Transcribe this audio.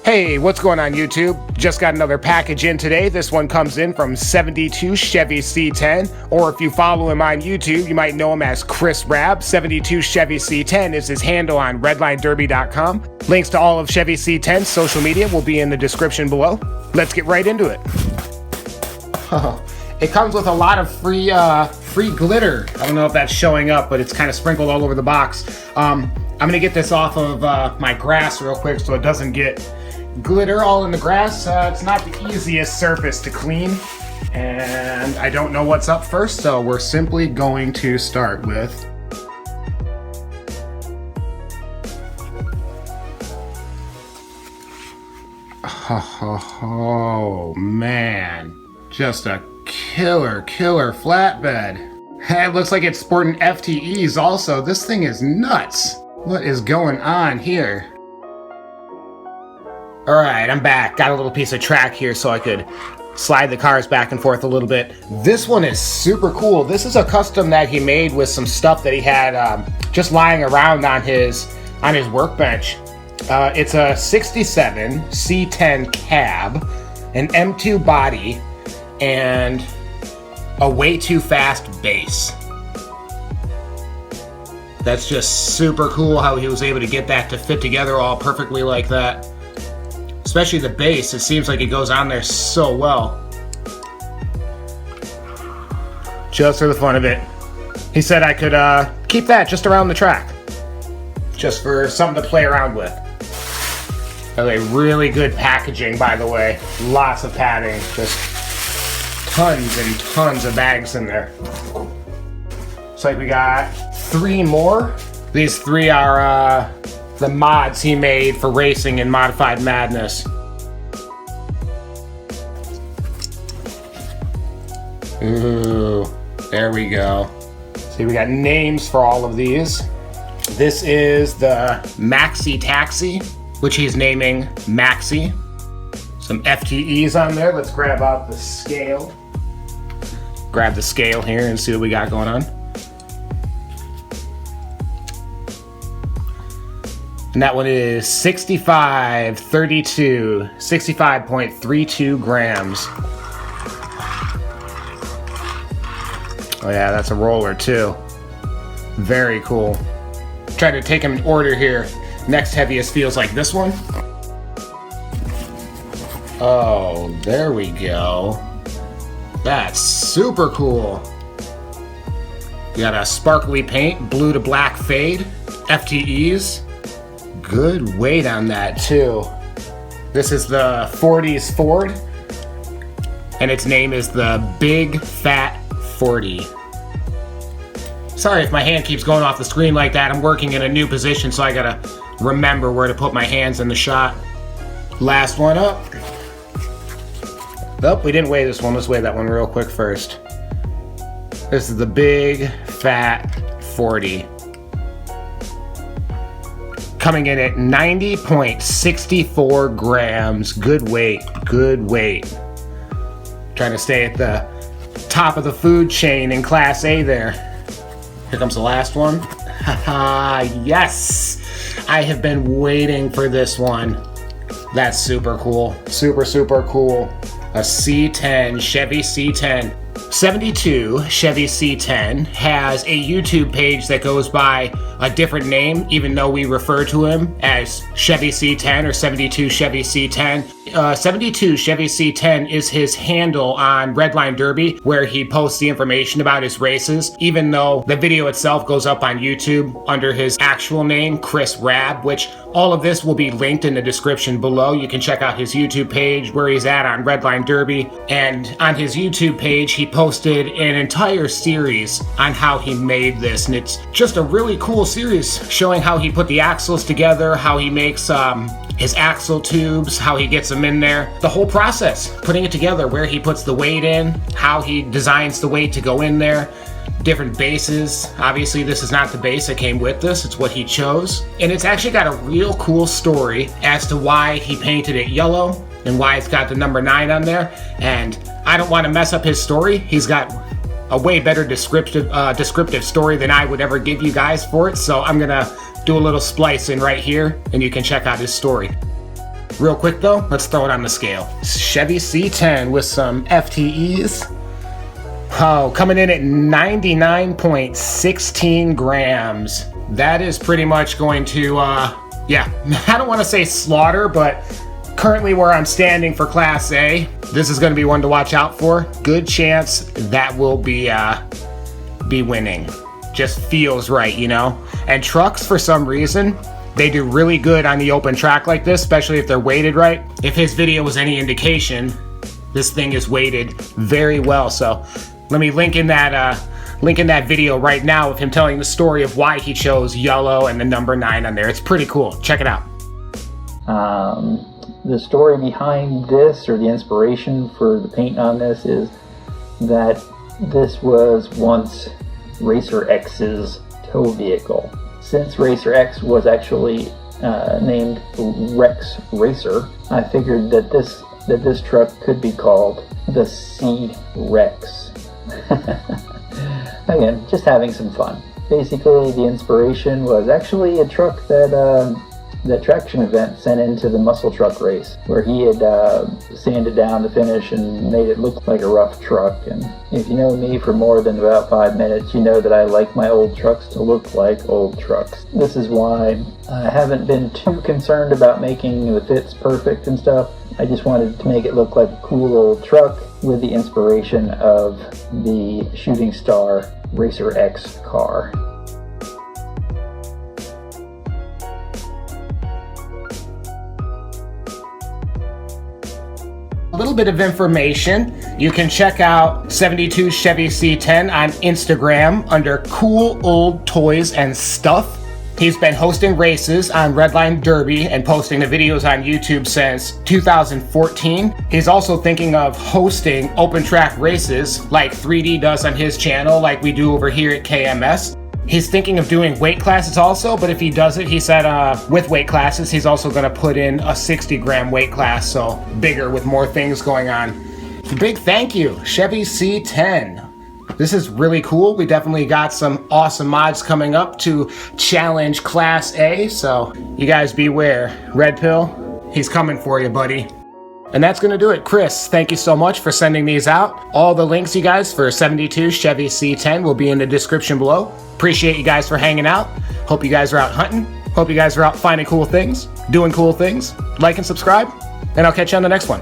Hey, what's going on YouTube? Just got another package in today. This one comes in from 72 Chevy C10, or if you follow him on YouTube, you might know him as Chris Raab. 72 Chevy C10 is his handle on redlinederby.com. Links to all of Chevy C10's social media will be in the description below. Let's get right into it. It comes with a lot of free glitter. I don't know if that's showing up, but it's kind of sprinkled all over the box. I'm gonna get this off of my grass real quick so it doesn't get glitter all in the grass. It's not the easiest surface to clean, and I don't know what's up first, so we're simply going to start with oh man, just a killer flatbed. It looks like it's sporting FTEs also. This thing is nuts. What is going on here? Alright, I'm back. Got a little piece of track here so I could slide the cars back and forth a little bit. This one is super cool. This is a custom that he made with some stuff that he had just lying around on his workbench. It's a 67 C10 cab, an M2 body, and a way too fast base. That's just super cool how he was able to get that to fit together all perfectly like that. Especially the base, it seems like it goes on there so well. Just for the fun of it. He said I could keep that just around the track. Just for something to play around with. Okay, really good packaging, by the way. Lots of padding. Just tons and tons of bags in there. Looks like we got 3 more. These 3 are the mods he made for racing in Modified Madness. Ooh, there we go. See, we got names for all of these. This is the Maxi Taxi, which he's naming Maxi. Some FTEs on there. Let's grab out the scale. Grab the scale here and see what we got going on. And that one is 65.32 grams. Oh yeah, that's a roller too. Very cool. Try to take them in order here. Next heaviest feels like this one. Oh, there we go. That's super cool. You got a sparkly paint, blue to black fade, FTEs. Good weight on that too. This is the 40s Ford, and its name is the Big Fat 40. Sorry if my hand keeps going off the screen like that. I'm working in a new position, so I gotta remember where to put my hands in the shot. Last one up. Nope, we didn't weigh this one. Let's weigh that one real quick first. This is the Big Fat 40. Coming in at 90.64 grams. Good weight, good weight. Trying to stay at the top of the food chain in Class A there. Here comes the last one. Haha, yes! I have been waiting for this one. That's super cool. Super cool. A C10, Chevy C10. 72 Chevy C10 has a YouTube page that goes by a different name, even though we refer to him as Chevy C10 or 72 Chevy C10. 72 Chevy C10 is his handle on Redline Derby, where he posts the information about his races, even though the video itself goes up on YouTube under his actual name, Chris Raab, which all of this will be linked in the description below. You can check out his YouTube page, where he's at on Redline Derby, and on his YouTube page, he posted an entire series on how he made this, and it's just a really cool series showing how he put the axles together, how he makes his axle tubes, how he gets them in there, the whole process, putting it together, where he puts the weight in, how he designs the weight to go in there, different bases. Obviously, this is not the base that came with this, it's what he chose. And it's actually got a real cool story as to why he painted it yellow and why it's got the number 9 on there. And I don't want to mess up his story. He's got a way better descriptive story than I would ever give you guys for it, so I'm gonna do a little splice in right here and you can check out his story. Real quick though, let's throw it on the scale. Chevy C10 with some FTEs. Oh, coming in at 99.16 grams. That is pretty much going to, yeah, I don't want to say slaughter, but currently where I'm standing for Class A, this is going to be one to watch out for. Good chance that will be winning. Just feels right, you know? And trucks, for some reason, they do really good on the open track like this, especially if they're weighted right. If his video was any indication, this thing is weighted very well. So let me link in that video right now of him telling the story of why he chose yellow and the number 9 on there. It's pretty cool. Check it out. The story behind this, or the inspiration for the paint on this, is that this was once Racer X's tow vehicle. Since Racer X was actually named Rex Racer, I figured that this truck could be called the C-Rex. Again, just having some fun. Basically, the inspiration was actually a truck that Traction Event sent into the muscle truck race, where he had sanded down the finish and made it look like a rough truck. And if you know me for more than about 5 minutes, you know that I like my old trucks to look like old trucks. This is why I haven't been too concerned about making the fits perfect and stuff. I just wanted to make it look like a cool old truck with the inspiration of the Shooting Star Racer X car. A little bit of information. You can check out 72 Chevy C10 on Instagram under Cool Old Toys and Stuff. He's been hosting races on Redline Derby and posting the videos on YouTube since 2014. He's also thinking of hosting open track races like 3D does on his channel, like we do over here at KMS. He's thinking of doing weight classes also, but if he does it, he said with weight classes, he's also gonna put in a 60-gram weight class, so bigger with more things going on. Big thank you, Chevy C10. This is really cool. We definitely got some awesome mods coming up to challenge Class A, so you guys beware. Red Pill, he's coming for you, buddy. And that's gonna do it. Chris, thank you so much for sending these out. All the links, you guys, for 72 Chevy C10 will be in the description below. Appreciate you guys for hanging out. Hope you guys are out hunting. Hope you guys are out finding cool things, doing cool things. Like and subscribe, and I'll catch you on the next one.